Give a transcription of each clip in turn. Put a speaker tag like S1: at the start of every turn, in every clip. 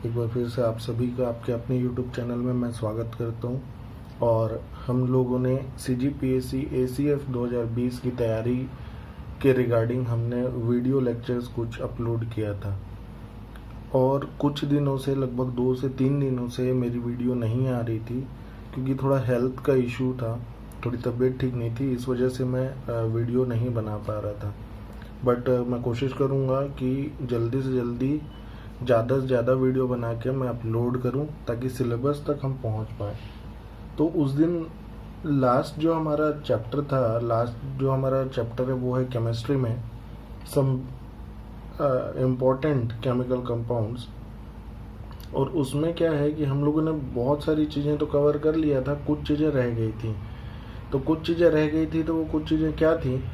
S1: एक बार फिर से आप सभी का आपके अपने YouTube चैनल में मैं स्वागत करता हूं। और हम लोगों ने CGPSC ACF 2020 की तैयारी के रिगार्डिंग हमने वीडियो लेक्चर्स कुछ अपलोड किया था और कुछ दिनों से लगभग 2 से 3 दिनों से मेरी वीडियो नहीं आ रही थी क्योंकि थोड़ा हेल्थ का इशू था, थोड़ी तबीयत ठीक नहीं थी, इस वजह से मैं वीडियो नहीं बना पा रहा था। बट मैं कोशिश करूँगा कि जल्दी से जल्दी ज़्यादा से ज़्यादा वीडियो बना के मैं अपलोड करूं ताकि सिलेबस तक हम पहुंच पाए। तो उस दिन लास्ट जो हमारा चैप्टर है वो है केमिस्ट्री में सम इम्पोर्टेंट केमिकल कंपाउंड्स। और उसमें क्या है कि हम लोगों ने बहुत सारी चीज़ें तो कवर कर लिया था, कुछ चीज़ें रह गई थी। तो वो कुछ चीज़ें क्या थी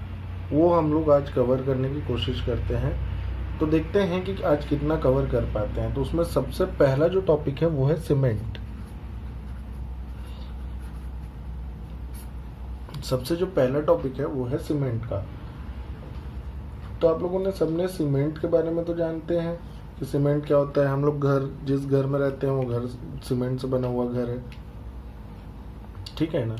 S1: वो हम लोग आज कवर करने की कोशिश करते हैं। तो देखते हैं कि आज कितना कवर कर पाते हैं। तो उसमें सबसे पहला जो टॉपिक है वो है सीमेंट। सबसे जो पहला टॉपिक है वो है सीमेंट का। तो आप लोगों ने सबने सीमेंट के बारे में तो जानते हैं कि सीमेंट क्या होता है। हम लोग जिस घर में रहते हैं वो घर सीमेंट से बना हुआ घर है, ठीक है ना।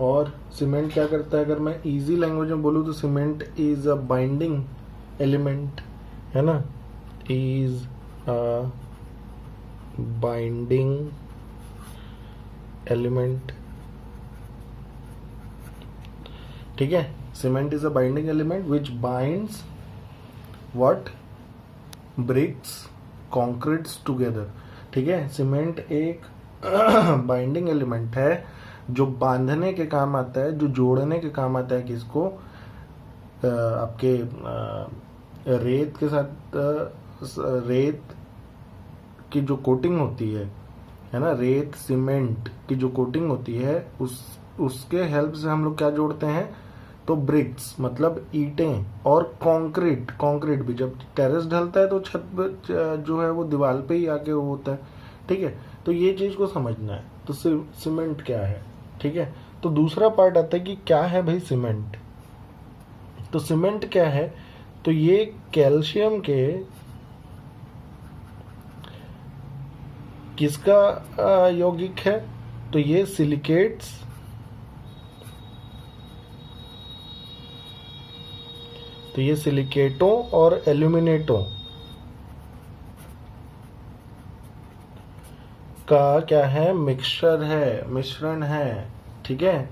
S1: और सीमेंट क्या करता है, अगर मैं इजी लैंग्वेज में बोलूँ तो cement is a binding element, है ना, इज अ बाइंडिंग एलिमेंट, ठीक है। Cement is a binding element which binds what, bricks concretes together, ठीक है। सीमेंट एक बाइंडिंग एलिमेंट है जो बांधने के काम आता है, जो जोड़ने के काम आता है किसको, आपके रेत के साथ रेत की जो कोटिंग होती है ना, रेत सीमेंट की जो कोटिंग होती है उसके हेल्प से हम लोग क्या जोड़ते हैं, तो ब्रिक्स मतलब ईंटें, और कंक्रीट भी जब टेरेस ढलता है तो छत पे जो है वो दीवार पे ही आके वो होता है, ठीक है। तो ये चीज को समझना है। तो सीमेंट क्या है, ठीक है। तो दूसरा पार्ट आता है कि क्या है भाई सीमेंट। तो सीमेंट क्या है, तो ये कैल्शियम के किसका यौगिक है, तो ये सिलिकेट्स, तो ये सिलिकेटों और एल्यूमिनेटों का क्या है, मिश्रण है, ठीक है।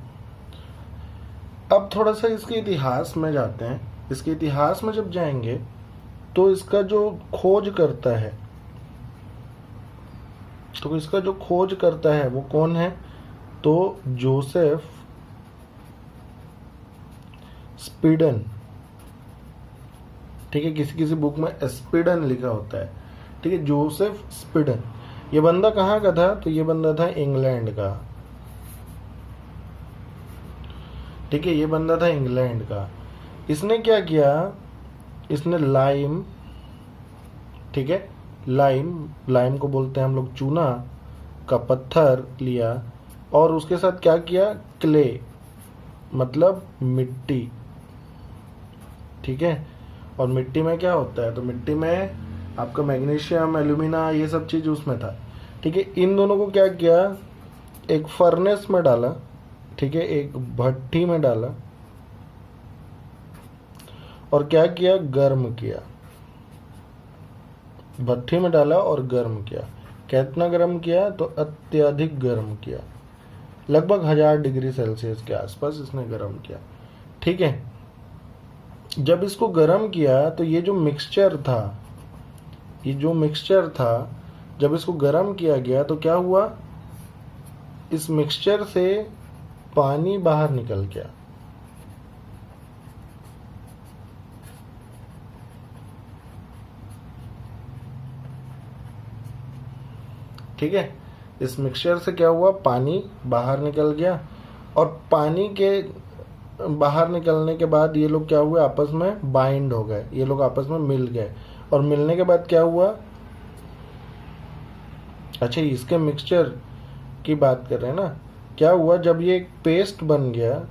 S1: अब थोड़ा सा इसके इतिहास में जाते हैं। इसके इतिहास में जब जाएंगे तो इसका जो खोज करता है वो कौन है, तो जोसेफ स्पीडन, ठीक है। किसी बुक में स्पीडन लिखा होता है, ठीक है। जोसेफ स्पीडन, ये बंदा कहाँ का था, तो ये बंदा था इंग्लैंड का, ठीक है। ये बंदा था इंग्लैंड का। इसने क्या किया, इसने लाइम, ठीक है, लाइम को बोलते हैं हम लोग चूना का पत्थर लिया और उसके साथ क्या किया, क्ले मतलब मिट्टी, ठीक है। और मिट्टी में क्या होता है, तो मिट्टी में आपका मैग्नीशियम, एल्यूमिना, ये सब चीज उसमें था, ठीक है। इन दोनों को क्या किया, एक फर्नेस में डाला, ठीक है, एक भट्टी में डाला और क्या किया, गर्म किया। भट्टी में डाला और गर्म किया। कितना गर्म किया, तो अत्यधिक गर्म किया, लगभग 1000 डिग्री सेल्सियस के आसपास इसने गर्म किया, ठीक है। जब इसको गर्म किया तो ये जो मिक्सचर था, जब इसको गर्म किया गया तो क्या हुआ, इस मिक्सचर से पानी बाहर निकल गया, ठीक है। इस मिक्सचर से क्या हुआ, पानी बाहर निकल गया। और पानी के बाहर निकलने के बाद ये लोग क्या हुए, आपस में बाइंड हो गए, ये लोग आपस में मिल गए। और मिलने के बाद क्या हुआ, अच्छा इसके मिक्सचर की बात कर रहे हैं ना, क्या हुआ, जब ये एक पेस्ट बन गया,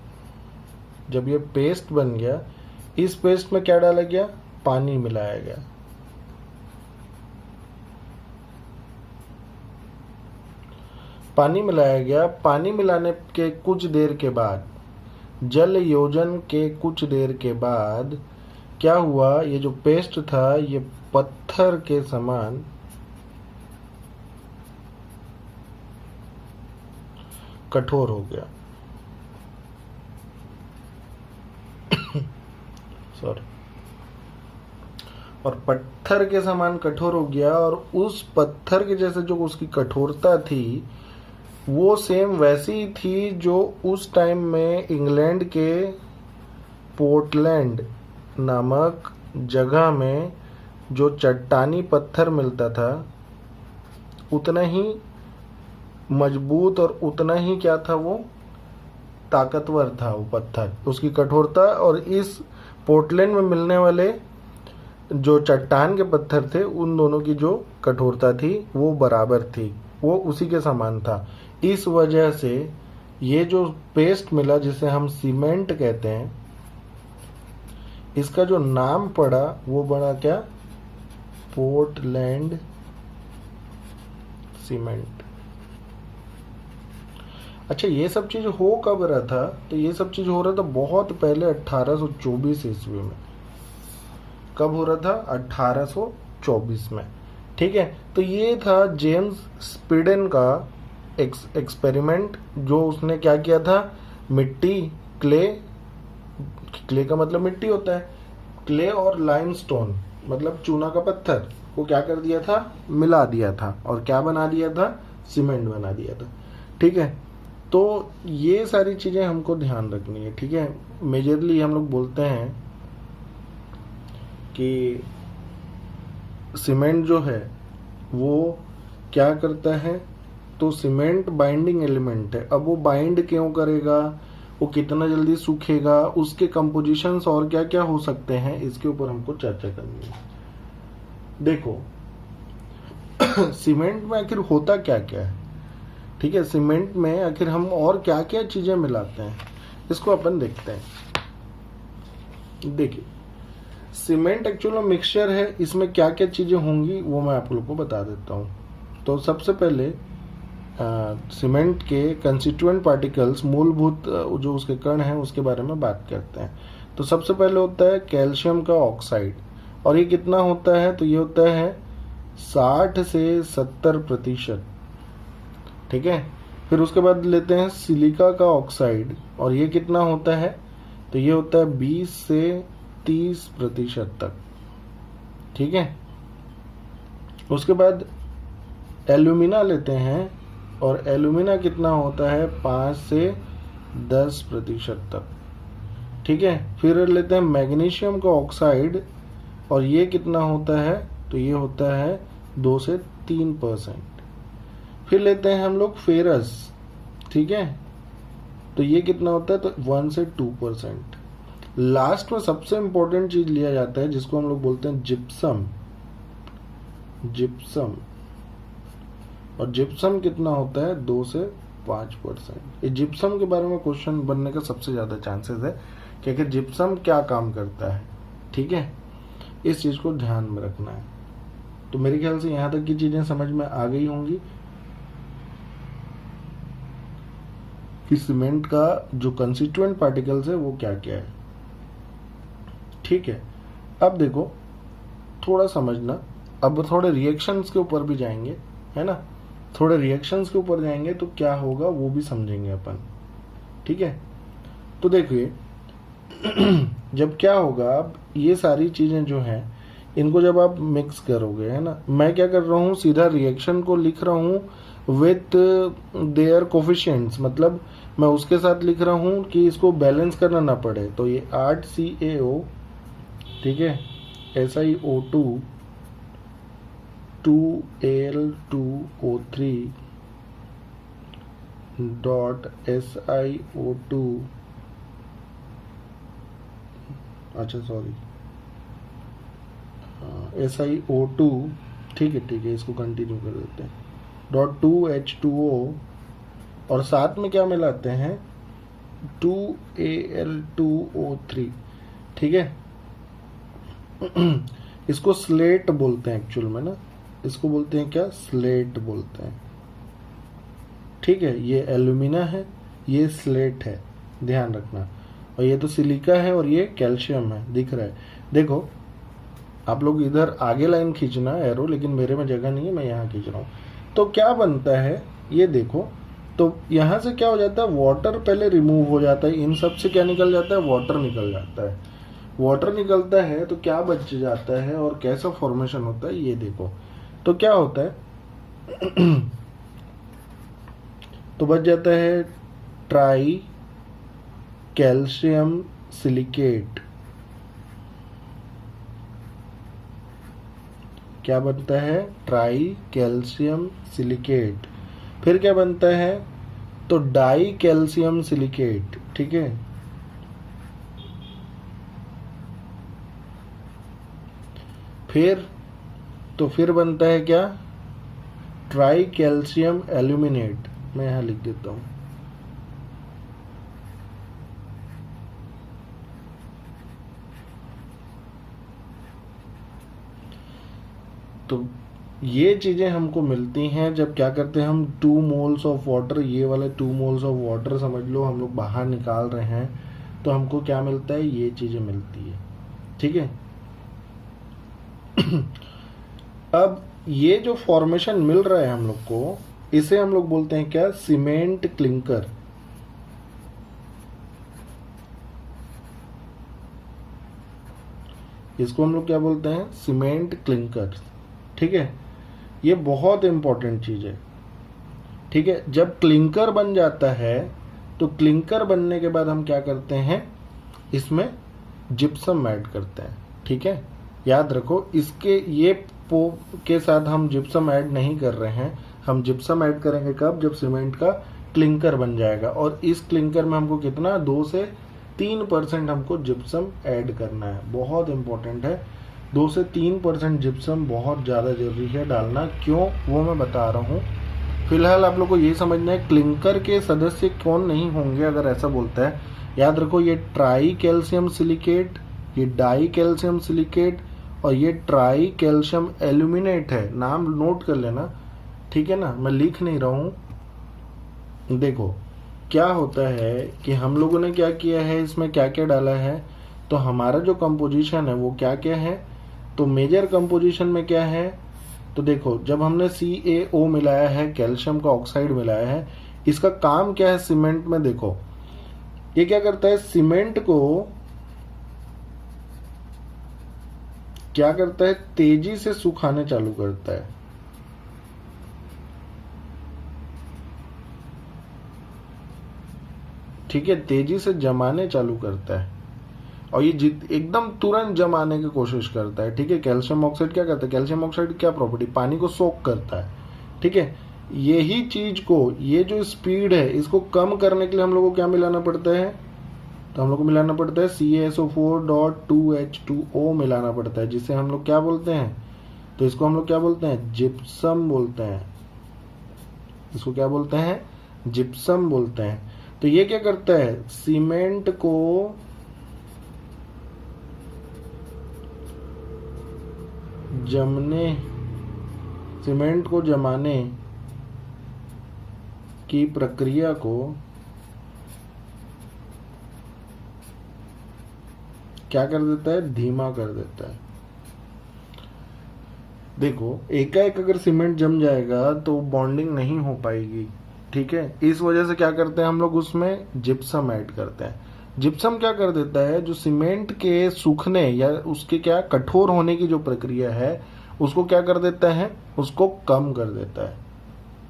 S1: इस पेस्ट में क्या डाला गया, पानी मिलाया गया, पानी मिलाया गया, पानी मिलाने के कुछ देर के बाद, जल योजन के कुछ देर के बाद क्या हुआ, ये जो पेस्ट था ये पत्थर के समान कठोर हो गया। सॉरी। और पत्थर के समान कठोर हो गया, और उस पत्थर के जैसे जो उसकी कठोरता थी वो सेम वैसी ही थी जो उस टाइम में इंग्लैंड के पोर्टलैंड नामक जगह में जो चट्टानी पत्थर मिलता था, उतना ही मजबूत और उतना ही क्या था, वो ताकतवर था वो पत्थर, उसकी कठोरता और इस पोर्टलैंड में मिलने वाले जो चट्टान के पत्थर थे उन दोनों की जो कठोरता थी वो बराबर थी, वो उसी के समान था। इस वजह से ये जो पेस्ट मिला जिसे हम सीमेंट कहते हैं, इसका जो नाम पड़ा वो बड़ा क्या, पोर्टलैंड सीमेंट। अच्छा, ये सब चीज हो कब रहा था, तो ये सब चीज हो रहा था बहुत पहले 1824 ईस्वी में। कब हो रहा था, 1824 में। ठीक है, तो ये था जेम्स स्पीडेन का एक्सपेरिमेंट, जो उसने क्या किया था, मिट्टी, क्ले का मतलब मिट्टी होता है, क्ले और लाइमस्टोन मतलब चूना का पत्थर को क्या कर दिया था, मिला दिया था, और क्या बना दिया था, सीमेंट बना दिया था। ठीक है, तो ये सारी चीजें हमको ध्यान रखनी है। ठीक है, मेजरली हम लोग बोलते हैं कि सीमेंट जो है वो क्या करता है, तो सीमेंट बाइंडिंग एलिमेंट है। अब वो बाइंड क्यों करेगा, वो कितना जल्दी सूखेगा, उसके कंपोजिशंस और क्या क्या हो सकते हैं, इसके ऊपर हमको चर्चा करनी है। देखो सीमेंट में आखिर होता क्या क्या है। ठीक है, सीमेंट में आखिर हम और क्या क्या चीजें मिलाते हैं, इसको अपन देखते हैं। देखिए, सीमेंट एक्चुअल में मिक्सचर है, इसमें क्या क्या चीजें होंगी वो मैं आप लोग को बता देता हूँ। तो सबसे पहले सीमेंट के कंस्टिट्यूएंट पार्टिकल्स, मूलभूत जो उसके कण हैं उसके बारे में बात करते हैं। तो सबसे पहले होता है कैल्शियम का ऑक्साइड, और ये कितना होता है, तो ये होता है 60 से 70%। ठीक है, फिर उसके बाद लेते हैं सिलिका का ऑक्साइड, और ये कितना होता है, तो ये होता है 20 से 30% तक। ठीक है, उसके बाद एल्यूमिना लेते हैं, और एल्यूमिना कितना होता है, 5 से 10% तक। ठीक है, फिर लेते हैं मैग्नीशियम का ऑक्साइड, और ये कितना होता है, तो ये होता है 2 से 3%। फिर लेते हैं हम लोग फेरस। ठीक है, तो ये कितना होता है, तो 1 से 2%। लास्ट में सबसे इंपॉर्टेंट चीज लिया जाता है जिसको हम लोग बोलते हैं जिप्सम। और जिप्सम कितना होता है, 2 से 5%। ये जिप्सम के बारे में क्वेश्चन बनने का सबसे ज्यादा चांसेस है कि आखिर जिप्सम क्या काम करता है। ठीक है, इस चीज को ध्यान में रखना है। तो मेरे ख्याल से यहां तक की चीजें समझ में आ गई होंगी कि सीमेंट का जो कंस्टिट्यूएंट पार्टिकल्स है वो क्या क्या है। ठीक है, अब देखो थोड़ा समझना, अब थोड़े रिएक्शंस के ऊपर भी जाएंगे, है ना, थोड़े रिएक्शंस के ऊपर जाएंगे तो क्या होगा वो भी समझेंगे अपन। ठीक है, तो देखिए जब क्या होगा, अब ये सारी चीजें जो हैं इनको जब आप मिक्स करोगे, है ना, मैं क्या कर रहा हूँ, सीधा रिएक्शन को लिख रहा हूँ विथ देयर कोफिशिएंट्स, मतलब मैं उसके साथ लिख रहा हूँ कि इसको बैलेंस करना ना पड़े। तो ये 8CaO, ठीक है, SiO2 2Al2O3 डॉट SiO2, अच्छा सॉरी, SiO2, ठीक है, इसको कंटिन्यू कर देते हैं, डॉट 2H2O, और साथ में क्या मिलाते हैं, 2Al2O3। ठीक है, इसको स्लेट बोलते हैं एक्चुअल में ना, इसको बोलते हैं क्या, स्लेट बोलते हैं। ठीक है, ये एल्यूमिना है, ये स्लेट है, ध्यान रखना, और ये तो सिलिका है और ये कैल्शियम है, दिख रहा है। देखो आप लोग इधर आगे लाइन खींचना एरो, लेकिन मेरे में जगह नहीं है, मैं यहाँ खींच रहा हूँ। तो क्या बनता है ये देखो, तो यहाँ से क्या हो जाता है, वाटर पहले रिमूव हो जाता है, इन सब से क्या निकल जाता है, वाटर निकल जाता है। वाटर निकलता है तो क्या बच जाता है और कैसा फॉर्मेशन होता है ये देखो। तो क्या होता है तो बच जाता है ट्राई कैल्शियम सिलिकेट। क्या बनता है, ट्राई कैल्शियम सिलिकेट। फिर क्या बनता है, तो डाई कैल्शियम सिलिकेट, ठीक है। फिर बनता है क्या, ट्राई कैल्शियम एल्यूमिनेट। मैं यहां लिख देता हूं, तो ये चीजें हमको मिलती हैं जब क्या करते हैं हम 2 मोल्स ऑफ वाटर, ये वाले 2 मोल्स ऑफ वाटर समझ लो हम लोग बाहर निकाल रहे हैं, तो हमको क्या मिलता है, ये चीजें मिलती है, ठीक है। अब ये जो फॉर्मेशन मिल रहा है हम लोग को, इसे हम लोग बोलते हैं क्या, सीमेंट क्लिंकर। इसको हम लोग क्या बोलते हैं, सीमेंट क्लिंकर, ठीक है। ये बहुत इंपॉर्टेंट चीज है, ठीक है। जब क्लिंकर बन जाता है तो क्लिंकर बनने के बाद हम क्या करते हैं, इसमें जिप्सम ऐड करते हैं, ठीक है। याद रखो, इसके ये पो के साथ हम जिप्सम ऐड नहीं कर रहे हैं, हम जिप्सम ऐड करेंगे कब, जब सीमेंट का क्लिंकर बन जाएगा। और इस क्लिंकर में हमको कितना, 2 से 3% हमको जिप्सम ऐड करना है, बहुत इंपॉर्टेंट है। 2 से 3% जिप्सम बहुत ज़्यादा जरूरी है डालना, क्यों वो मैं बता रहा हूँ। फिलहाल आप लोग को ये समझना है क्लिंकर के सदस्य कौन नहीं होंगे अगर ऐसा बोलता है। याद रखो, ये ट्राई कैल्शियम सिलिकेट, ये डाई कैल्शियम सिलिकेट और ये ट्राई कैल्शियम एल्यूमिनेट है, नाम नोट कर लेना, ठीक है ना, मैं लिख नहीं रहा हूं। देखो क्या होता है कि हम लोगों ने क्या किया है, इसमें क्या क्या डाला है, तो हमारा जो कंपोजिशन है वो क्या क्या है, तो मेजर कंपोजिशन में क्या है, तो देखो जब हमने CaO मिलाया है, कैल्शियम का ऑक्साइड मिलाया है, इसका काम क्या है सीमेंट में, देखो ये क्या करता है, सीमेंट को क्या करता है, तेजी से सुखाने चालू करता है, ठीक है, तेजी से जमाने चालू करता है, और ये एकदम तुरंत जमाने की कोशिश करता है, ठीक है। कैल्शियम ऑक्साइड क्या करता है, कैल्शियम ऑक्साइड क्या प्रॉपर्टी, पानी को सोक करता है, ठीक है। यही चीज को, ये जो स्पीड है इसको कम करने के लिए हम लोग को क्या मिलाना पड़ता है, तो हम लोग को मिलाना पड़ता है CaSO4.2H2O मिलाना पड़ता है, जिसे हम लोग क्या बोलते हैं, तो इसको हम लोग क्या बोलते हैं, जिप्सम बोलते हैं, इसको क्या बोलते हैं, जिप्सम बोलते हैं। तो ये क्या करता है, सीमेंट को जमाने की प्रक्रिया को क्या कर देता है, धीमा कर देता है। देखो एकाएक अगर सीमेंट जम जाएगा तो बॉन्डिंग नहीं हो पाएगी, ठीक है। इस वजह से क्या करते हैं हम लोग, उसमें जिप्सम ऐड करते हैं। जिप्सम क्या कर देता है, जो सीमेंट के सूखने या उसके क्या कठोर होने की जो प्रक्रिया है उसको क्या कर देता है, उसको कम कर देता है,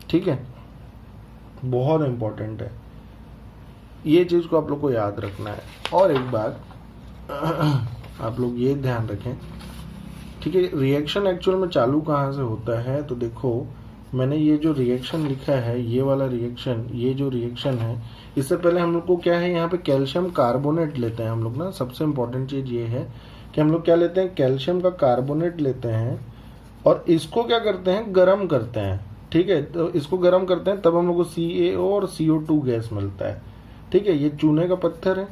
S1: ठीक है। बहुत इंपॉर्टेंट है, ये चीज को आप लोग को याद रखना है। और एक बात आप लोग ये ध्यान रखें, ठीक है, रिएक्शन एक्चुअल में चालू कहाँ से होता है, तो देखो मैंने ये जो रिएक्शन लिखा है, ये वाला रिएक्शन, ये जो रिएक्शन है, इससे पहले हम लोग को क्या है, यहाँ पे कैल्शियम कार्बोनेट लेते हैं हम लोग ना। सबसे इम्पोर्टेंट चीज ये है कि हम लोग क्या लेते हैं, कैल्शियम का कार्बोनेट लेते हैं और इसको क्या करते हैं, गर्म करते हैं, ठीक है। तो इसको गर्म करते हैं तब हम लोग को CaO और CO2 गैस मिलता है, ठीक है। ये चूने का पत्थर है,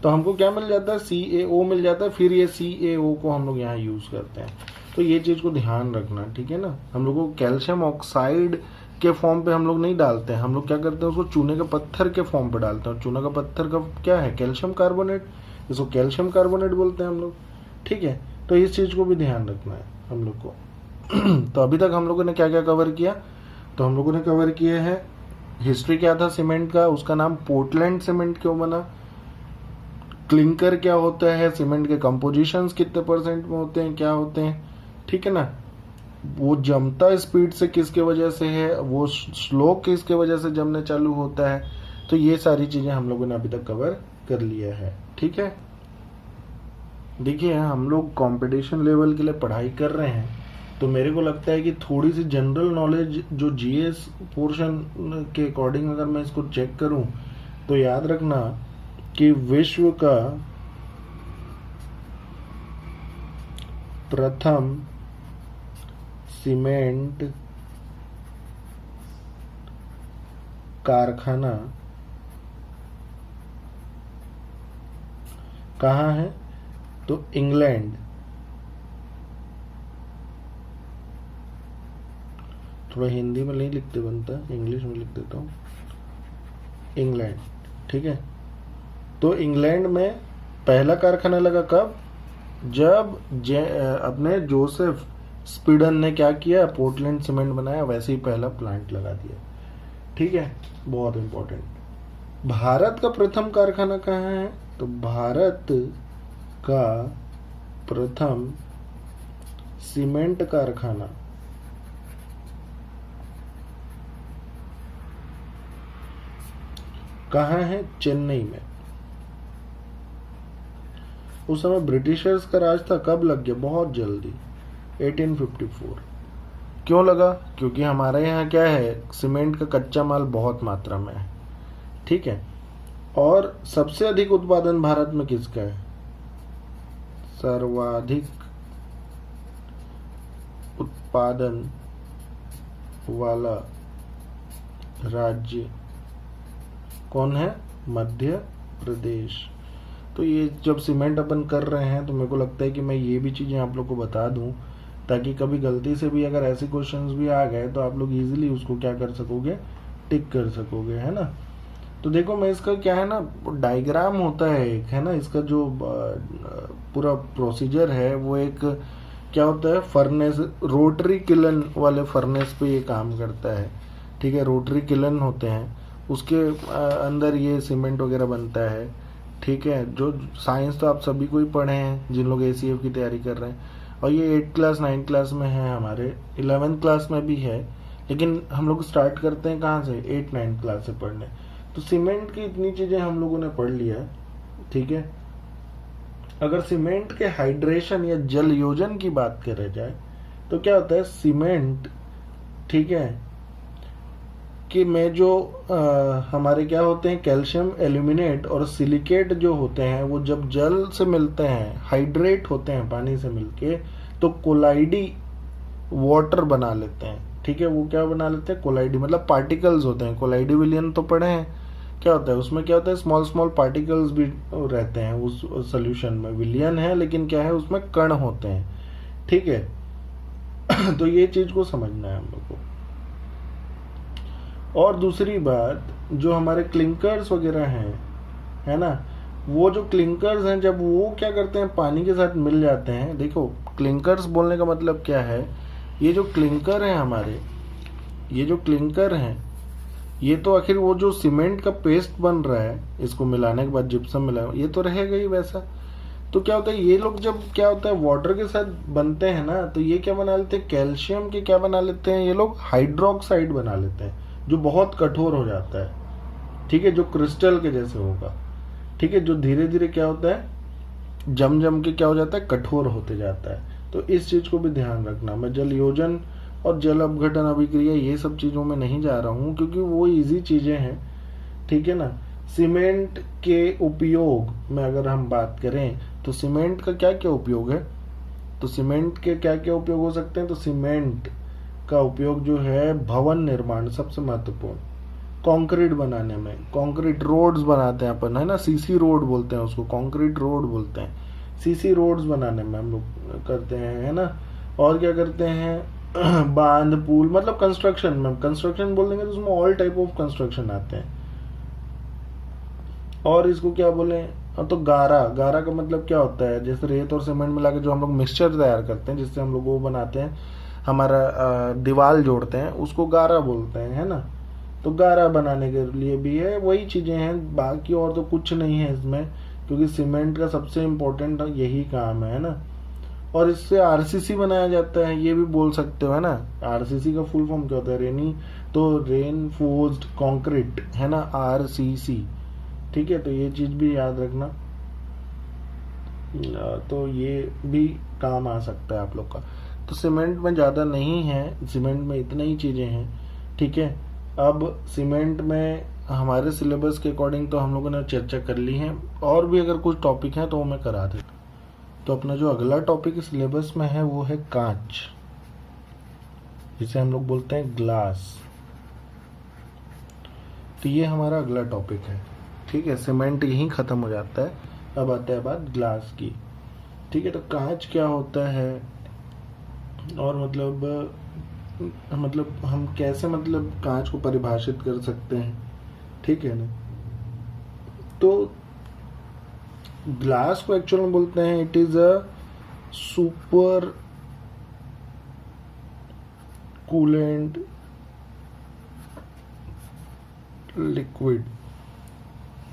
S1: तो हमको क्या मिल जाता है, CaO मिल जाता है। फिर ये CaO को हम लोग यहाँ यूज करते हैं। तो ये चीज को ध्यान रखना, ठीक है ना। हम लोग को कैल्शियम ऑक्साइड के फॉर्म पे हम लोग नहीं डालते हैं, हम लोग क्या करते हैं उसको चूने के पत्थर के फॉर्म पे डालते हैं, और चूना का पत्थर का क्या है, कैल्शियम कार्बोनेट, इसको कैल्शियम कार्बोनेट बोलते हैं हम लोग, ठीक है। तो इस चीज को भी ध्यान रखना है हम लोग को। तो अभी तक हम लोगों ने क्या क्या कवर किया, तो हम लोगों ने कवर किए हैं हिस्ट्री क्या था सीमेंट का, उसका नाम पोर्टलैंड सीमेंट क्यों बना, क्लिंकर क्या होता है, सीमेंट के कंपोजिशंस कितने परसेंट में होते हैं, क्या होते हैं, ठीक है ना, वो जमता स्पीड से किसके वजह से है, वो स्लो किसके वजह से जमने चालू होता है। तो ये सारी चीजें हम लोगों ने अभी तक कवर कर लिया है, ठीक है। देखिए हम लोग कंपटीशन लेवल के लिए पढ़ाई कर रहे हैं, तो मेरे को लगता है कि थोड़ी सी जनरल नॉलेज जो जीएस पोर्शन के अकॉर्डिंग अगर मैं इसको चेक करूं, तो याद रखना कि विश्व का प्रथम सीमेंट कारखाना कहाँ है, तो इंग्लैंड, थोड़ा हिंदी में नहीं लिखते बनता, इंग्लिश में लिख देता हूँ, इंग्लैंड, ठीक है। तो इंग्लैंड में पहला कारखाना लगा कब, जब अपने जोसेफ स्पीडन ने क्या किया, पोर्टलैंड सीमेंट बनाया, वैसे ही पहला प्लांट लगा दिया, ठीक है, बहुत इंपॉर्टेंट। भारत का प्रथम कारखाना कहाँ है, तो भारत का प्रथम सीमेंट कारखाना कहाँ है, चेन्नई में। उस समय ब्रिटिशर्स का राज था, कब लग गया, बहुत जल्दी, 1854। क्यों लगा, क्योंकि हमारे यहाँ क्या है, सीमेंट का कच्चा माल बहुत मात्रा में है, ठीक है। और सबसे अधिक उत्पादन भारत में किसका है, सर्वाधिक उत्पादन वाला राज्य कौन है, मध्य प्रदेश। तो ये जब सीमेंट अपन कर रहे हैं, तो मेरे को लगता है कि मैं ये भी चीजें आप लोग को बता दूं, ताकि कभी गलती से भी अगर ऐसे क्वेश्चंस भी आ गए तो आप लोग इजीली उसको क्या कर सकोगे, टिक कर सकोगे, है ना। तो देखो मैं इसका क्या है ना, डायग्राम होता है एक, है ना, इसका जो पूरा प्रोसीजर है वो एक क्या होता है, फर्नेस, रोटरी किलन वाले फर्नेस पे ये काम करता है, ठीक है। रोटरी किलन होते हैं, उसके अंदर ये सीमेंट वगैरह बनता है, ठीक है। जो साइंस तो आप सभी को ही पढ़े हैं जिन लोग एसीएफ की तैयारी कर रहे हैं, और ये 8th क्लास 9th क्लास में है, हमारे 11th क्लास में भी है, लेकिन हम लोग स्टार्ट करते हैं कहाँ से, 8th 9th क्लास से पढ़ने। तो सीमेंट की इतनी चीजें हम लोगों ने पढ़ लिया, ठीक है। अगर सीमेंट के हाइड्रेशन या जल योजन की बात करें जाए, तो क्या होता है, सीमेंट, ठीक है, कि में जो हमारे क्या होते हैं, कैल्शियम एल्यूमिनेट और सिलिकेट जो होते हैं, वो जब जल से मिलते हैं, हाइड्रेट होते हैं पानी से मिलके, तो कोलाइडी वाटर बना लेते हैं, ठीक है। वो क्या बना लेते हैं, कोलाइडी, मतलब पार्टिकल्स होते हैं, कोलाइडी विलियन तो पढ़े हैं, क्या होता है उसमें, क्या होता है, स्मॉल स्मॉल पार्टिकल्स भी रहते हैं उस सोल्यूशन में, विलियन है लेकिन क्या है उसमें कण होते हैं, ठीक है। तो ये चीज को समझना है हम लोग को। और दूसरी बात, जो हमारे क्लिंकर्स वगैरह हैं, है ना, वो जो क्लिंकर्स हैं जब वो क्या करते हैं, पानी के साथ मिल जाते हैं। देखो क्लिंकर्स बोलने का मतलब क्या है, ये जो क्लिंकर है हमारे, ये जो क्लिंकर हैं, ये तो आखिर वो जो सीमेंट का पेस्ट बन रहा है, इसको मिलाने के बाद जिप्सम मिला, ये तो रहेगा ही वैसा। तो क्या होता है, ये लोग जब क्या होता है वाटर के साथ बनते हैं ना, तो ये क्या बना लेते हैं, कैल्शियम के क्या बना लेते हैं, ये लोग हाइड्रोक्साइड बना लेते हैं, जो बहुत कठोर हो जाता है, ठीक है, जो क्रिस्टल के जैसे होगा, ठीक है, जो धीरे धीरे क्या होता है, जम जम के क्या हो जाता है, कठोर होते जाता है। तो इस चीज को भी ध्यान रखना। मैं जल योजन और जल अपघटन अभिक्रिया ये सब चीजों में नहीं जा रहा हूं, क्योंकि वो इजी चीजें हैं, ठीक है ना। सीमेंट के उपयोग में अगर हम बात करें, तो सीमेंट का क्या क्या उपयोग है, तो सीमेंट के क्या क्या उपयोग हो सकते हैं, तो सीमेंट का उपयोग जो है भवन निर्माण, सबसे महत्वपूर्ण, कंक्रीट बनाने में, कंक्रीट रोड्स बनाते हैं अपन, है ना, सीसी रोड बोलते हैं उसको, कंक्रीट रोड बोलते हैं, सीसी रोड्स बनाने में हम लोग करते हैं, है ना। और क्या करते हैं बांध पुल, मतलब कंस्ट्रक्शन में, कंस्ट्रक्शन बोल देंगे तो उसमें ऑल टाइप ऑफ कंस्ट्रक्शन आते हैं। और इसको क्या बोले, तो गारा, गारा का मतलब क्या होता है, जैसे रेत और सीमेंट मिला के जो हम लोग मिक्सचर तैयार करते हैं, जिससे हम लोग वो बनाते हैं, हमारा दीवार जोड़ते हैं, उसको गारा बोलते हैं, है ना। तो गारा बनाने के लिए भी है, वही चीजें हैं, बाकी और तो कुछ नहीं है इसमें, क्योंकि सीमेंट का सबसे इम्पोर्टेंट यही काम है ना। और इससे आरसीसी बनाया जाता है, ये भी बोल सकते हो, है ना। आरसीसी का फुल फॉर्म क्या होता है, रेनी, तो रेनफोर्स्ड कंक्रीट, है ना, आरसीसी। ठीक है, तो ये चीज भी याद रखना। तो ये भी काम आ सकता है आप लोग का। तो सीमेंट में ज़्यादा नहीं है, सीमेंट में इतनी ही चीज़ें हैं। ठीक है, अब सीमेंट में हमारे सिलेबस के अकॉर्डिंग तो हम लोगों ने चर्चा कर ली है, और भी अगर कुछ टॉपिक हैं तो वो मैं करा देता। तो अपना जो अगला टॉपिक सिलेबस में है वो है कांच, जिसे हम लोग बोलते हैं ग्लास। तो ये हमारा अगला टॉपिक है। ठीक है, सीमेंट यहीं ख़त्म हो जाता है, अब आता है बात ग्लास की। ठीक है, तो कांच क्या होता है, और मतलब हम कैसे मतलब कांच को परिभाषित कर सकते हैं, ठीक है ना। तो ग्लास को एक्चुअल में बोलते हैं it is a super coolant liquid.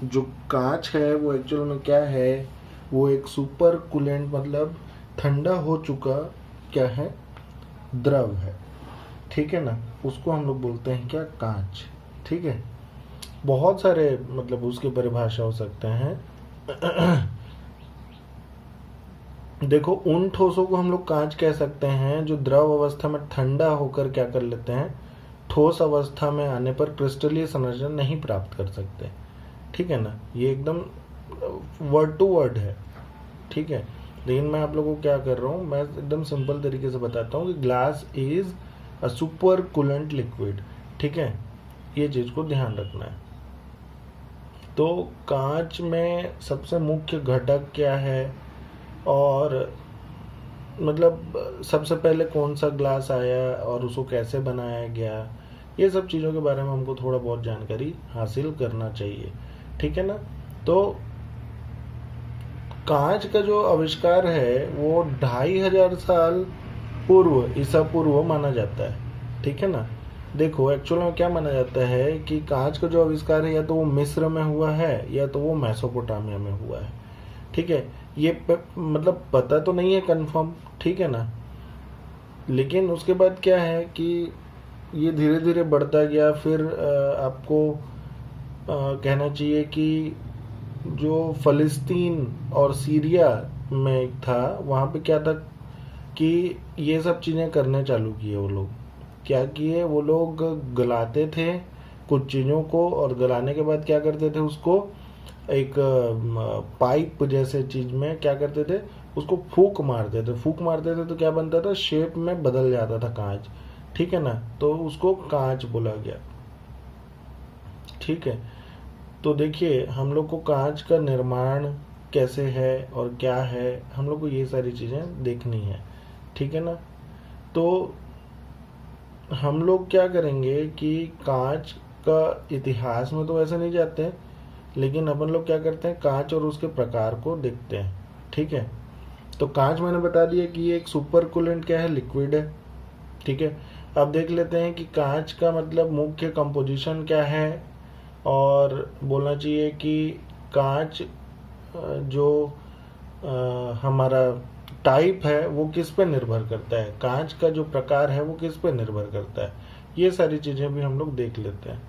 S1: जो कांच है वो एक्चुअल में क्या है, वो एक सुपर कूलेंट, मतलब ठंडा हो चुका क्या है, द्रव है। ठीक है ना, उसको हम लोग बोलते हैं क्या, कांच। ठीक है, बहुत सारे मतलब उसके परिभाषा हो सकते हैं। देखो, उन ठोसों को हम लोग कांच कह सकते हैं जो द्रव अवस्था में ठंडा होकर क्या कर लेते हैं, ठोस अवस्था में आने पर क्रिस्टलीय संरचना नहीं प्राप्त कर सकते। ठीक है ना, ये एकदम वर्ड टू वर्ड है। ठीक है, लेकिन मैं आप लोगों को क्या कर रहा हूँ, मैं एकदम सिंपल तरीके से बताता हूँ कि glass is a super coolant liquid. ठीक है, ये चीज़ को ध्यान रखना है। तो कांच में सबसे मुख्य घटक क्या है, और मतलब सबसे पहले कौन सा ग्लास आया और उसको कैसे बनाया गया, ये सब चीज़ों के बारे में हमको थोड़ा बहुत जानकारी हासिल करना चाहिए। ठीक है ना। तो कांच का जो आविष्कार है वो 2500 साल पूर्व, ईसा पूर्व माना जाता है। ठीक है ना। देखो, एक्चुअल में क्या माना जाता है कि कांच का जो आविष्कार है या तो वो मिस्र में हुआ है या तो वो मेसोपोटामिया में हुआ है। ठीक है, ये मतलब पता तो नहीं है कंफर्म। ठीक है ना, लेकिन उसके बाद क्या है कि ये धीरे धीरे बढ़ता गया। फिर आपको कहना चाहिए कि जो फलस्तीन और सीरिया में था, वहाँ पे क्या था कि ये सब चीज़ें करने चालू किए। वो लोग क्या किए, वो लोग गलाते थे कुछ चीज़ों को, और गलाने के बाद क्या करते थे, उसको एक पाइप जैसे चीज में क्या करते थे, उसको फूक मारते थे। फूक मारते थे तो क्या बनता था, शेप में बदल जाता था कांच। ठीक है ना, तो उसको कांच बोला गया। ठीक है, तो देखिए, हम लोग को कांच का निर्माण कैसे है और क्या है, हम लोग को ये सारी चीज़ें देखनी है। ठीक है ना। तो हम लोग क्या करेंगे कि कांच का इतिहास में तो वैसे नहीं जाते हैं, लेकिन अपन लोग क्या करते हैं, कांच और उसके प्रकार को देखते हैं। ठीक है, तो कांच मैंने बता दिया कि ये एक सुपर कूलेंट क्या है, लिक्विड है। ठीक है, अब देख लेते हैं कि कांच का मतलब मुख्य कंपोजिशन क्या है, और बोलना चाहिए कि कांच जो हमारा टाइप है वो किस पे निर्भर करता है, कांच का जो प्रकार है वो किस पे निर्भर करता है, ये सारी चीज़ें भी हम लोग देख लेते हैं।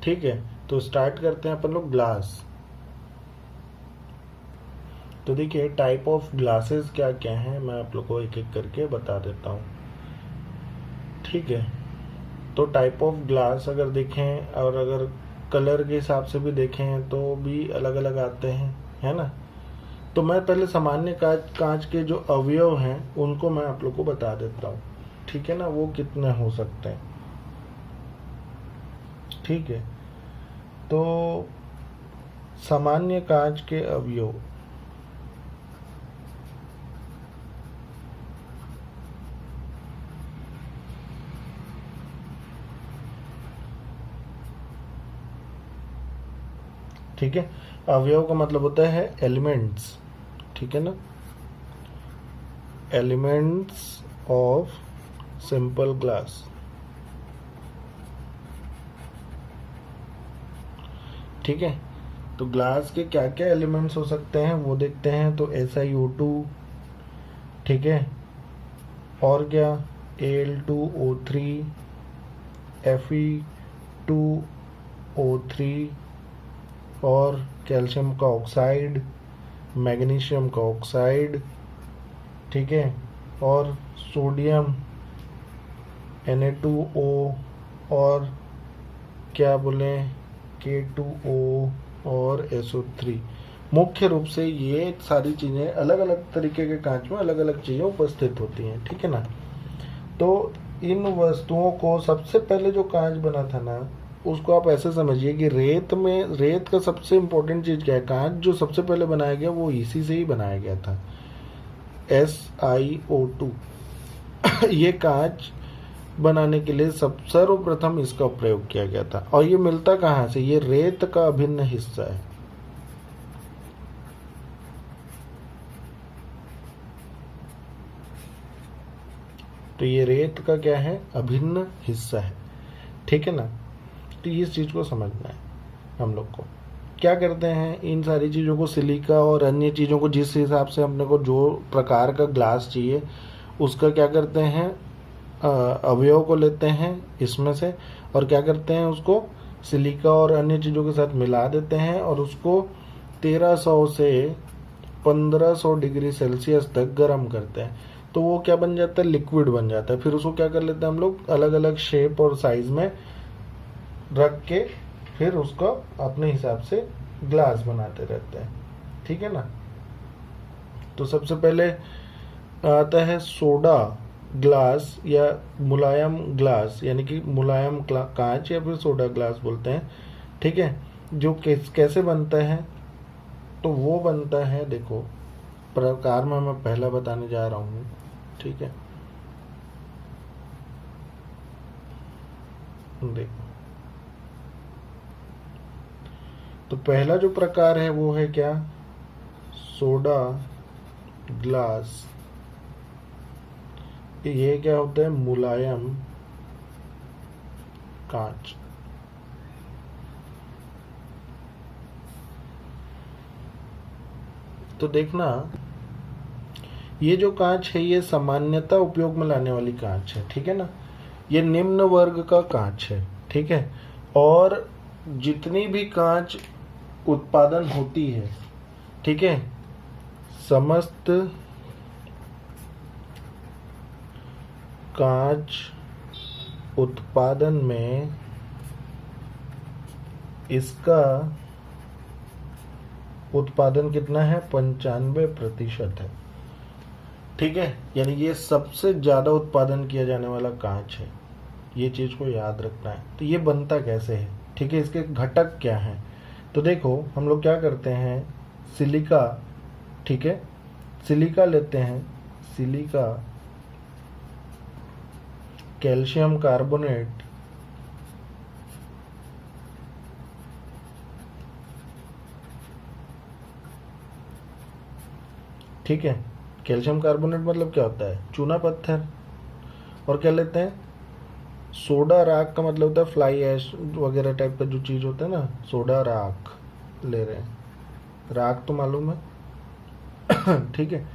S1: ठीक है, तो स्टार्ट करते हैं अपन लोग ग्लास। तो देखिए, टाइप ऑफ ग्लासेस क्या क्या हैं, मैं आप लोग को एक एक करके बता देता हूँ। ठीक है, तो टाइप ऑफ ग्लास अगर देखें और अगर कलर के हिसाब से भी देखें तो भी अलग अलग आते हैं, है ना। तो मैं पहले सामान्य कांच के जो अवयव हैं उनको मैं आप लोग को बता देता हूँ। ठीक है ना, वो कितने हो सकते हैं। ठीक है, तो सामान्य कांच के अवयव, ठीक है। अवयव का मतलब होता है एलिमेंट्स, ठीक है ना, एलिमेंट्स ऑफ सिंपल ग्लास, ठीक है। तो ग्लास के क्या क्या एलिमेंट्स हो सकते हैं वो देखते हैं। तो SiO2, ठीक है, और क्या Al2O3, Fe2O3, और कैल्शियम का ऑक्साइड, मैग्नीशियम का ऑक्साइड, ठीक है, और सोडियम Na2O, और क्या बोले K2O और SO3। मुख्य रूप से ये सारी चीज़ें अलग अलग तरीके के कांच में अलग अलग चीज़ें उपस्थित होती हैं, ठीक है ना। तो इन वस्तुओं को सबसे पहले जो कांच बना था ना, उसको आप ऐसे समझिए कि रेत का सबसे इम्पोर्टेंट चीज़ क्या है, कांच जो सबसे पहले बनाया गया वो इसी से ही बनाया गया था, SiO2। ये कांच बनाने के लिए सर्वप्रथम इसका प्रयोग किया गया था। और ये मिलता कहाँ से, ये रेत का अभिन्न हिस्सा है। तो ये रेत का क्या है, अभिन्न हिस्सा है, ठीक है ना। तो इस चीज को समझना है हम लोग को। क्या करते हैं, इन सारी चीजों को, सिलिका और अन्य चीजों को, जिस हिसाब से अपने को जो प्रकार का ग्लास चाहिए उसका क्या करते हैं, अवयव को लेते हैं इसमें से, और क्या करते हैं, उसको सिलिका और अन्य चीज़ों के साथ मिला देते हैं और उसको 1300 से 1500 डिग्री सेल्सियस तक गर्म करते हैं। तो वो क्या बन जाता है, लिक्विड बन जाता है। फिर उसको क्या कर लेते हैं हम लोग, अलग अलग शेप और साइज में रख के फिर उसको अपने हिसाब से ग्लास बनाते रहते हैं, ठीक है ना। तो सबसे पहले आता है सोडा ग्लास या मुलायम ग्लास, यानी कि मुलायम कांच या फिर सोडा ग्लास बोलते हैं, ठीक है। जो कैसे बनता है, तो वो बनता है, देखो प्रकार में मैं पहला बताने जा रहा हूँ, ठीक है। देखो, तो पहला जो प्रकार है वो है क्या, सोडा ग्लास। ये क्या होता है, मुलायम कांच। तो देखना, ये जो कांच है ये सामान्यतः उपयोग में लाने वाली कांच है, ठीक है ना। ये निम्न वर्ग का कांच है, ठीक है। और जितनी भी कांच उत्पादन होती है, ठीक है, समस्त कांच उत्पादन में इसका उत्पादन कितना है, 95% है, ठीक है। यानी ये सबसे ज्यादा उत्पादन किया जाने वाला कांच है, ये चीज को याद रखना है। तो ये बनता कैसे है, ठीक है, इसके घटक क्या हैं। तो देखो, हम लोग क्या करते हैं, सिलिका, ठीक है, सिलिका लेते हैं, सिलिका, कैल्शियम कार्बोनेट, ठीक है। कैल्शियम कार्बोनेट मतलब क्या होता है, चूना पत्थर। और क्या लेते हैं, सोडा राख का मतलब होता है फ्लाई ऐश वगैरह टाइप का जो चीज होता है ना, सोडा राख ले रहे हैं, राख तो मालूम है। ठीक है।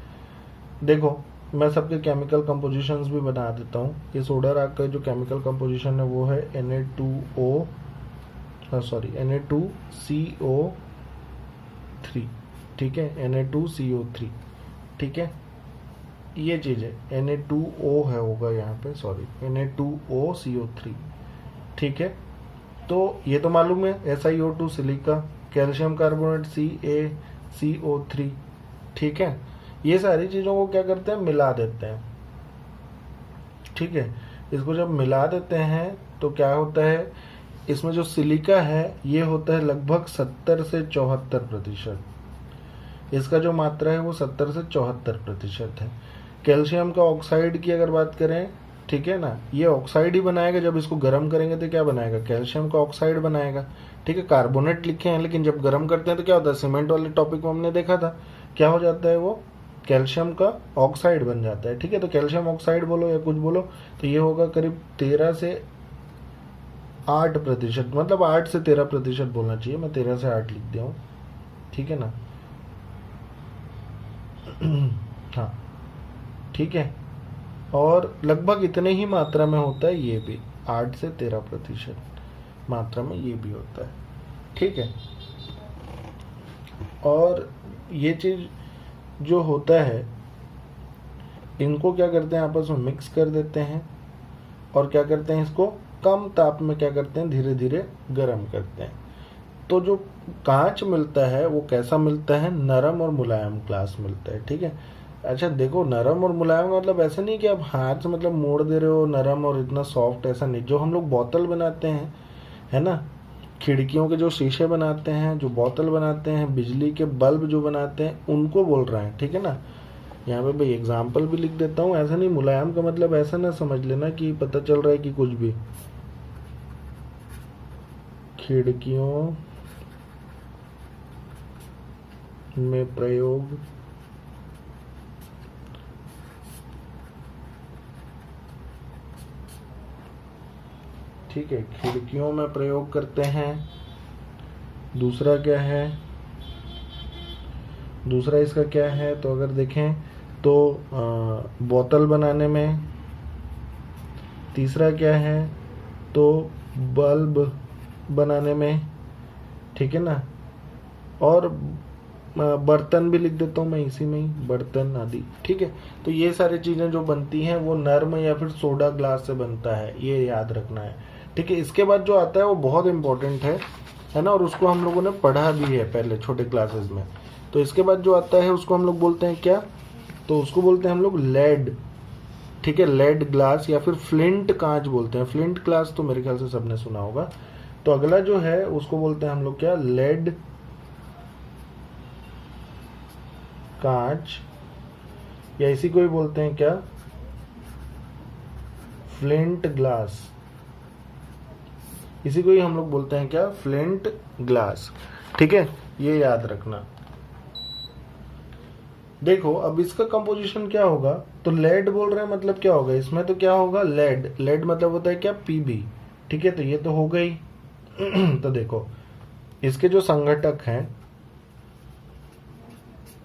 S1: देखो, मैं सबके केमिकल कंपोजिशंस भी बना देता हूँ। ये सोडा राख का जो केमिकल कंपोजिशन है वो है Na2CO3, ठीक है, Na2CO3, ठीक है। ये चीज है, Na2O है होगा यहाँ पे, सॉरी, Na2OCO3, ठीक है। तो ये तो मालूम है, SiO2 silica, calcium carbonate CaCO3, ठीक है। ये सारी चीजों को क्या करते हैं, मिला देते हैं, ठीक है। इसको जब मिला देते हैं तो क्या होता है, इसमें जो सिलिका है ये होता है लगभग 70 से 74%। इसका जो मात्रा है वो 70 से 74% है। कैल्शियम का ऑक्साइड की अगर बात करें ठीक है ना, ये ऑक्साइड ही बनाएगा। जब इसको गर्म करेंगे तो क्या बनाएगा, कैल्शियम का ऑक्साइड बनाएगा। ठीक है, कार्बोनेट लिखे हैं, लेकिन जब गर्म करते हैं तो क्या होता है, सीमेंट वाले टॉपिक में हमने देखा था, क्या हो जाता है, वो कैल्शियम का ऑक्साइड बन जाता है। ठीक है, तो कैल्शियम ऑक्साइड बोलो या कुछ बोलो, तो ये होगा करीब 13 से 8%, मतलब 8 से 13% बोलना चाहिए, मैं 13 से 8 लिख दिया हूँ। ठीक है ना। हाँ ठीक है, और लगभग इतने ही मात्रा में होता है ये भी, 8 से 13% मात्रा में ये भी होता है। ठीक है, और ये चीज जो होता है, इनको क्या करते हैं, आपस में मिक्स कर देते हैं, और क्या करते हैं, इसको कम ताप में क्या करते हैं, धीरे धीरे गर्म करते हैं। तो जो कांच मिलता है वो कैसा मिलता है, नरम और मुलायम ग्लास मिलता है। ठीक है, अच्छा देखो, नरम और मुलायम मतलब ऐसा नहीं कि आप हाथ से मतलब मोड़ दे रहे हो नरम और इतना सॉफ्ट, ऐसा नहीं। जो हम लोग बोतल बनाते हैं, है ना, खिड़कियों के जो शीशे बनाते हैं, जो बोतल बनाते हैं, बिजली के बल्ब जो बनाते हैं, उनको बोल रहे हैं। ठीक है ना, यहाँ पे भाई एग्जाम्पल भी लिख देता हूँ, ऐसा नहीं, मुलायम का मतलब ऐसा ना समझ लेना कि पता चल रहा है कि कुछ भी। खिड़कियों में प्रयोग ठीक है, खिड़कियों में प्रयोग करते हैं। दूसरा क्या है, दूसरा इसका क्या है, तो अगर देखें तो बोतल बनाने में। तीसरा क्या है, तो बल्ब बनाने में। ठीक है ना, और बर्तन भी लिख देता हूँ मैं इसी में ही, बर्तन आदि। ठीक है, तो ये सारी चीजें जो बनती हैं वो नर्म या फिर सोडा ग्लास से बनता है, ये याद रखना है। ठीक है, इसके बाद जो आता है वो बहुत इंपॉर्टेंट है ना, और उसको हम लोगों ने पढ़ा भी है पहले छोटे क्लासेस में। तो इसके बाद जो आता है उसको हम लोग बोलते हैं क्या, तो उसको बोलते हैं हम लोग लेड। ठीक है, लेड ग्लास या फिर फ्लिंट कांच बोलते हैं। फ्लिंट ग्लास तो मेरे ख्याल से सबने सुना होगा। तो अगला जो है उसको बोलते हैं हम लोग क्या, लेड कांच, या इसी को ही बोलते हैं क्या, फ्लिंट ग्लास। इसी को ही हम लोग बोलते हैं क्या, फ्लिंट ग्लास। ठीक है, ये याद रखना। देखो अब इसका कंपोजिशन क्या होगा, तो लेड बोल रहे हैं, मतलब क्या होगा इसमें, तो क्या होगा, लेड। लेड मतलब होता है क्या, पीबी। ठीक है, तो ये तो हो गई। तो देखो इसके जो संघटक हैं,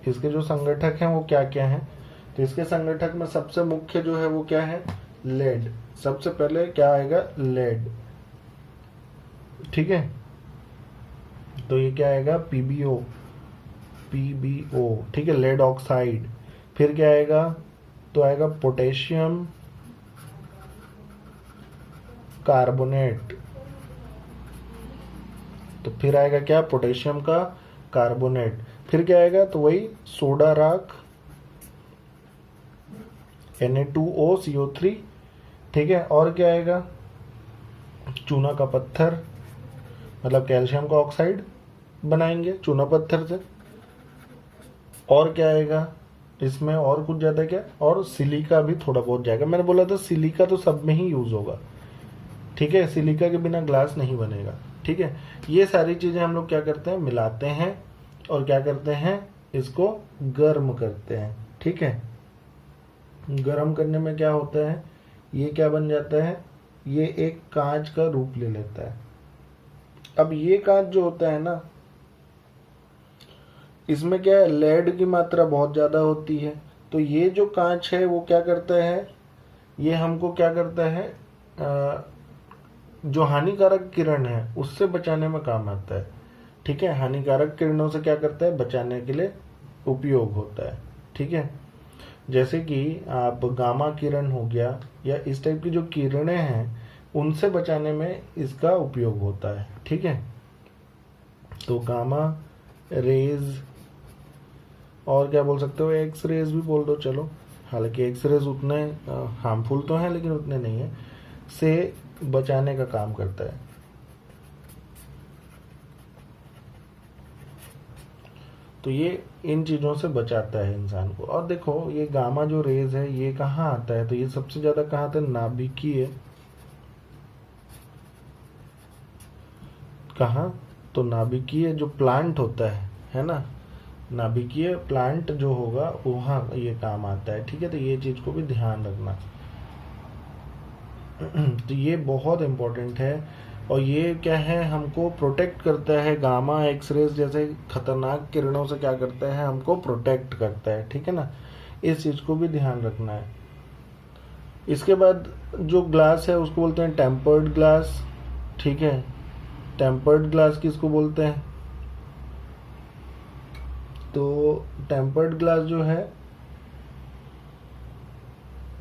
S1: इसके जो संगठक हैं वो क्या क्या हैं, तो इसके संगठक में सबसे मुख्य जो है वो क्या है, लेड। सबसे पहले क्या आएगा, लेड। ठीक है, तो ये क्या आएगा, पीबीओ, पीबीओ। ठीक है, लेड ऑक्साइड। फिर क्या आएगा, तो आएगा पोटेशियम कार्बोनेट। तो फिर आएगा क्या, पोटेशियम का कार्बोनेट। फिर क्या आएगा, तो वही सोडा राख, Na2O CO3। ठीक है, और क्या आएगा, चूना का पत्थर, मतलब कैल्शियम का ऑक्साइड बनाएंगे चूना पत्थर से। और क्या आएगा इसमें, और कुछ ज्यादा क्या, और सिलिका भी थोड़ा बहुत जाएगा। मैंने बोला था सिलिका तो सब में ही यूज होगा। ठीक है, सिलिका के बिना ग्लास नहीं बनेगा। ठीक है, ये सारी चीजें हम लोग क्या करते हैं, मिलाते हैं, और क्या करते हैं, इसको गर्म करते हैं। ठीक है, गर्म करने में क्या होता है, ये क्या बन जाता है, ये एक कांच का रूप ले लेता है। अब ये कांच जो होता है ना, इसमें क्या है, लेड की मात्रा बहुत ज्यादा होती है। तो ये जो कांच है वो क्या करता है, ये हमको क्या करता है, जो हानिकारक किरण है उससे बचाने में काम आता है। ठीक है, हानिकारक किरणों से क्या करता है, बचाने के लिए उपयोग होता है। ठीक है, जैसे कि आप गामा किरण हो गया, या इस टाइप की जो किरणें हैं उनसे बचाने में इसका उपयोग होता है। ठीक है, तो गामा रेज, और क्या बोल सकते हो, एक्स रेज भी बोल दो चलो, हालांकि एक्स रेज उतने हार्मफुल तो हैं लेकिन उतने नहीं है, से बचाने का काम करता है। तो ये इन चीज़ों से बचाता है इंसान को। और देखो ये गामा जो रेज है ये कहाँ आता है, तो ये सबसे ज़्यादा कहाँ आता है, नाभिकीय, कहाँ, तो नाभिकीय जो प्लांट होता है ना, नाभिकीय प्लांट जो होगा वहाँ ये काम आता है, ठीक है। तो ये चीज़ को भी ध्यान रखना। तो ये बहुत इम्पोर्टेंट है, और ये क्या है, हमको प्रोटेक्ट करता है, गामा एक्सरेज जैसे खतरनाक किरणों से क्या करता है, हमको प्रोटेक्ट करता है, ठीक है ना। इस चीज़ को भी ध्यान रखना है। इसके बाद जो ग्लास है उसको बोलते हैं टेम्पर्ड ग्लास, ठीक है। टेम्पर्ड ग्लास किसको बोलते हैं, तो टेम्पर्ड ग्लास जो है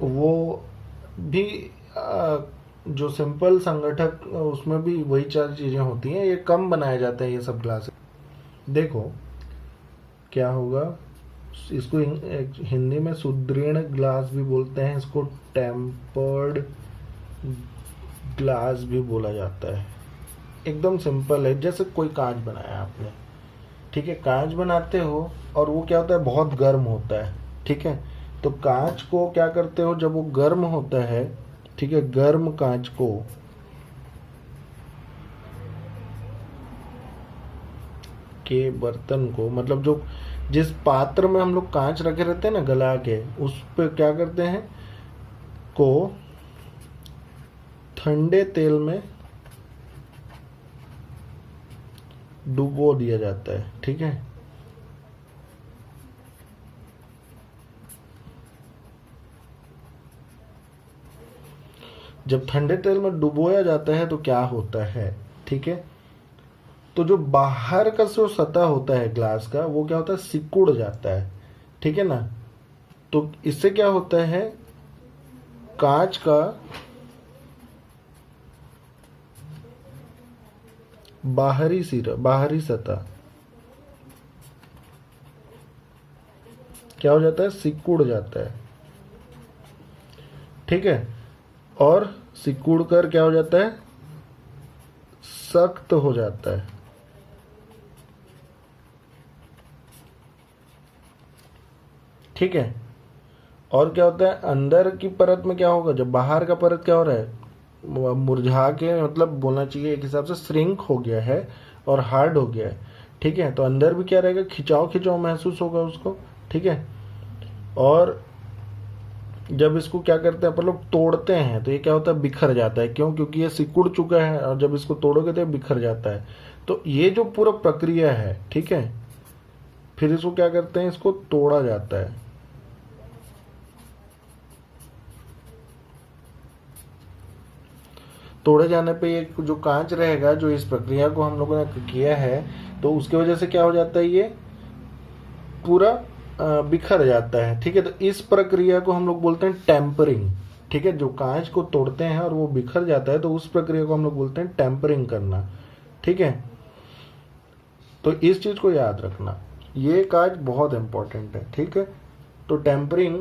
S1: वो भी जो सिंपल संगठक उसमें भी वही 4 चीज़ें होती हैं, ये कम बनाया जाता है ये सब ग्लास। देखो क्या होगा, इसको हिंदी में सुदृढ़ ग्लास भी बोलते हैं, इसको टेम्पर्ड ग्लास भी बोला जाता है। एकदम सिंपल है, जैसे कोई कांच बनाया आपने, ठीक है, कांच बनाते हो और वो क्या होता है, बहुत गर्म होता है, ठीक है। तो कांच को क्या करते हो, जब वो गर्म होता है, ठीक है, गर्म कांच को के बर्तन को, मतलब जो जिस पात्र में हम लोग कांच रखे रहते हैं ना गला के, उस पे क्या करते हैं, को ठंडे तेल में डुबो दिया जाता है, ठीक है। जब ठंडे तेल में डुबोया जाता है तो क्या होता है, ठीक है, तो जो बाहर का जो सतह होता है ग्लास का वो क्या होता है, सिकुड़ जाता है, ठीक है ना। तो इससे क्या होता है, कांच का बाहरी सतह क्या हो जाता है, सिकुड़ जाता है, ठीक है। और सिकुड़ कर क्या हो जाता है, सख्त हो जाता है, ठीक है। और क्या होता है, अंदर की परत में क्या होगा, जब बाहर का परत क्या हो रहा है, मुरझा के, मतलब बोलना चाहिए एक हिसाब से श्रिंक हो गया है और हार्ड हो गया है, ठीक है। तो अंदर भी क्या रहेगा, खिंचाव खिंचाव महसूस होगा उसको, ठीक है। और जब इसको क्या करते हैं अपन लोग, तोड़ते हैं, तो ये क्या होता है, बिखर जाता है। क्यों, क्योंकि ये सिकुड़ चुका है, और जब इसको तोड़ोगे तो ये बिखर जाता है। तो ये जो पूरा प्रक्रिया है, ठीक है, फिर इसको क्या करते हैं, इसको तोड़ा जाता है। तोड़े जाने पे ये जो कांच रहेगा, जो इस प्रक्रिया को हम लोगों ने किया है, तो उसकी वजह से क्या हो जाता है, ये पूरा बिखर जाता है, ठीक है। तो इस प्रक्रिया को हम लोग बोलते हैं टेम्परिंग, ठीक है। जो कांच को तोड़ते हैं और वो बिखर जाता है, तो उस प्रक्रिया को हम लोग बोलते हैं टेम्परिंग करना, ठीक है। तो इस चीज को याद रखना, ये कांच बहुत इंपॉर्टेंट है, ठीक है। तो टेम्परिंग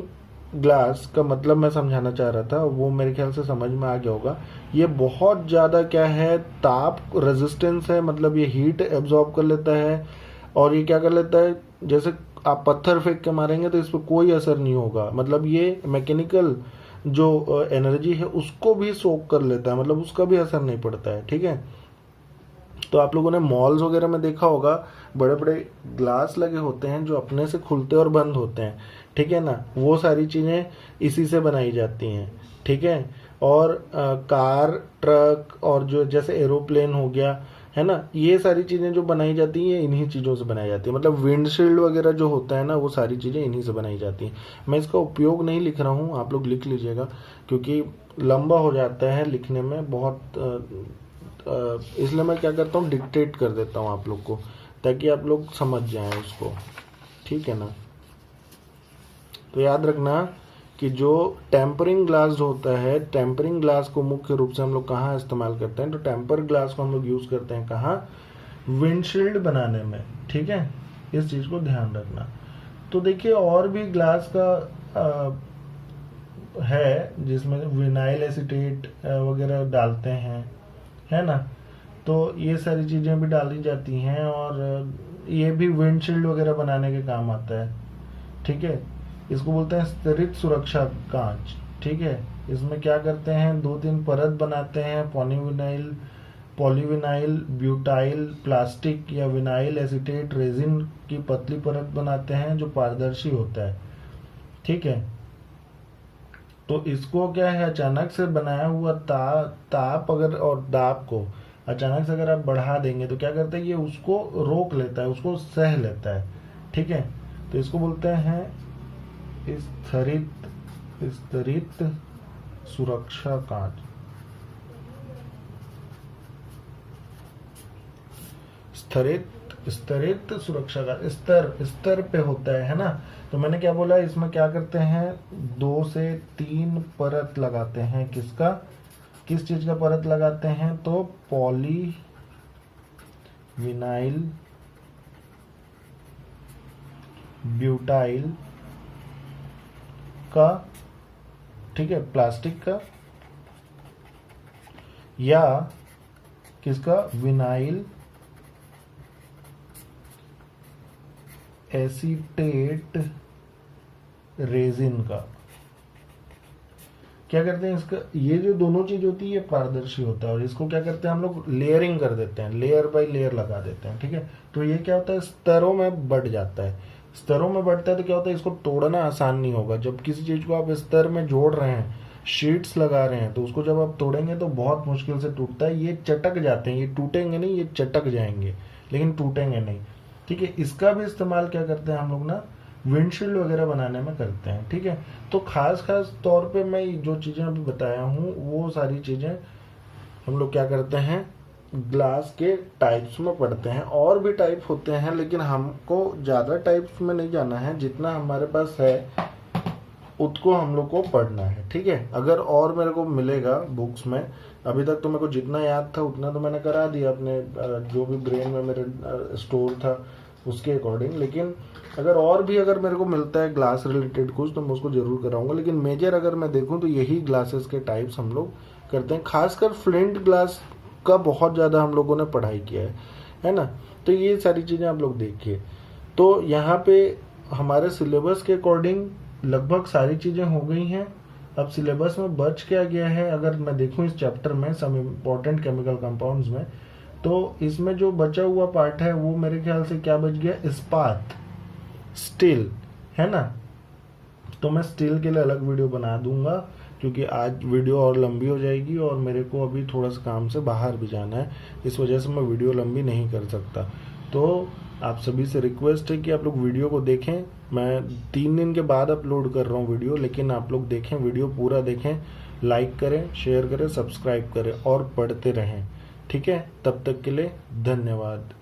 S1: ग्लास का मतलब मैं समझाना चाह रहा था, वो मेरे ख्याल से समझ में आ गया होगा। ये बहुत ज़्यादा क्या है, ताप रेजिस्टेंस है, मतलब ये हीट एब्जॉर्ब कर लेता है, और ये क्या कर लेता है, जैसे आप पत्थर फेंक के मारेंगे तो इस पर कोई असर नहीं होगा, मतलब ये मैकेनिकल जो एनर्जी है उसको भी सोक कर लेता है, मतलब उसका भी असर नहीं पड़ता है, ठीक है। तो आप लोगों ने मॉल्स वगैरह में देखा होगा, बड़े बड़े ग्लास लगे होते हैं जो अपने से खुलते और बंद होते हैं, ठीक है ना। वो सारी चीज़ें इसी से बनाई जाती हैं, ठीक है। और कार, ट्रक, और जो जैसे एरोप्लेन हो गया, है ना, ये सारी चीज़ें जो बनाई जाती हैं इन्हीं चीज़ों से बनाई जाती है। मतलब विंडशील्ड वगैरह जो होता है ना, वो सारी चीज़ें इन्हीं से बनाई जाती हैं। मैं इसका उपयोग नहीं लिख रहा हूँ, आप लोग लिख लीजिएगा, क्योंकि लंबा हो जाता है लिखने में बहुत, इसलिए मैं क्या करता हूँ, डिक्टेट कर देता हूँ आप लोग को, ताकि आप लोग समझ जाएं उसको, ठीक है ना। तो याद रखना कि जो टेम्परिंग ग्लास होता है, टेम्परिंग ग्लास को मुख्य रूप से हम लोग कहाँ इस्तेमाल करते हैं, तो टेम्पर ग्लास को हम लोग यूज करते हैं कहाँ, विंडशील्ड बनाने में, ठीक है। इस चीज को ध्यान रखना। तो देखिए और भी ग्लास का है जिसमें विनाइल एसीटेट वगैरह डालते हैं, है ना। तो ये सारी चीज़ें भी डाली जाती हैं, और ये भी विंडशील्ड वगैरह बनाने के काम आता है, ठीक है। इसको बोलते हैं स्तरित सुरक्षा कांच, ठीक है। इसमें क्या करते हैं, 2-3 परत बनाते हैं, पॉलीविनाइल ब्यूटाइल प्लास्टिक या विनाइल एसीटेट रेजिन की पतली परत बनाते हैं जो पारदर्शी होता है, ठीक है। तो इसको क्या है, अचानक से बनाया हुआ ताप अगर और दाब को अचानक से अगर आप बढ़ा देंगे तो क्या करता है, ये उसको रोक लेता है, उसको सह लेता है, ठीक है। तो इसको बोलते हैं स्तरित सुरक्षा कांच। स्तरित सुरक्षा का स्तर पे होता है ना। तो मैंने क्या बोला, इसमें क्या करते हैं, 2 से 3 परत लगाते हैं। किस चीज का परत लगाते हैं, तो पॉली विनाइल ब्यूटाइल का, ठीक है, प्लास्टिक का, या किसका, विनाइल एसीटेट रेजिन का। क्या करते हैं, इसका ये जो दोनों चीज होती है ये पारदर्शी होता है, और इसको क्या करते हैं हम लोग, लेयरिंग कर देते हैं, लेयर बाय लेयर लगा देते हैं, ठीक है। तो ये क्या होता है, स्तरों में बढ़ जाता है। स्तरों में बढ़ता है तो क्या होता है, इसको तोड़ना आसान नहीं होगा। जब किसी चीज को आप स्तर में जोड़ रहे हैं, शीट्स लगा रहे हैं, तो उसको जब आप तोड़ेंगे तो बहुत मुश्किल से टूटता है। ये चटक जाते हैं, ये टूटेंगे नहीं, ये चटक जाएंगे लेकिन टूटेंगे नहीं, ठीक है। इसका भी इस्तेमाल क्या करते हैं हम लोग ना, विंडशील्ड वगैरह बनाने में करते हैं, ठीक है। तो खास तौर पे मैं जो चीजें अभी बताया हूँ वो सारी चीजें हम लोग क्या करते हैं, ग्लास के टाइप्स में पढ़ते हैं। और भी टाइप होते हैं लेकिन हमको ज्यादा टाइप्स में नहीं जाना है, जितना हमारे पास है उसको हम लोग को पढ़ना है, ठीक है। अगर और मेरे को मिलेगा बुक्स में, अभी तक तो मेरे को जितना याद था उतना तो मैंने करा दिया अपने जो भी ब्रेन में मेरे स्टोर था उसके अकॉर्डिंग। लेकिन अगर मेरे को मिलता है ग्लास रिलेटेड कुछ तो मैं उसको जरूर कराऊंगा। लेकिन मेजर अगर मैं देखूं तो यही ग्लासेस के टाइप्स हम लोग करते हैं। खासकर फ्लिंट ग्लास का बहुत ज़्यादा हम लोगों ने पढ़ाई किया है ना। तो ये सारी चीज़ें आप लोग देखिए। तो यहाँ पे हमारे सिलेबस के अकॉर्डिंग लगभग सारी चीज़ें हो गई हैं। अब सिलेबस में बच क्या गया है, अगर मैं देखूं इस चैप्टर में सम इम्पोर्टेंट केमिकल कंपाउंड्स में, तो इसमें जो बचा हुआ पार्ट है वो मेरे ख्याल से क्या बच गया, इस्पात, स्टील, है ना। तो मैं स्टील के लिए अलग वीडियो बना दूंगा क्योंकि आज वीडियो और लंबी हो जाएगी और मेरे को अभी थोड़ा सा काम से बाहर भी जाना है, इस वजह से मैं वीडियो लंबी नहीं कर सकता। तो आप सभी से रिक्वेस्ट है कि आप लोग वीडियो को देखें। मैं 3 दिन के बाद अपलोड कर रहा हूँ वीडियो, लेकिन आप लोग देखें, वीडियो पूरा देखें, लाइक करें, शेयर करें, सब्सक्राइब करें और पढ़ते रहें, ठीक है। तब तक के लिए धन्यवाद।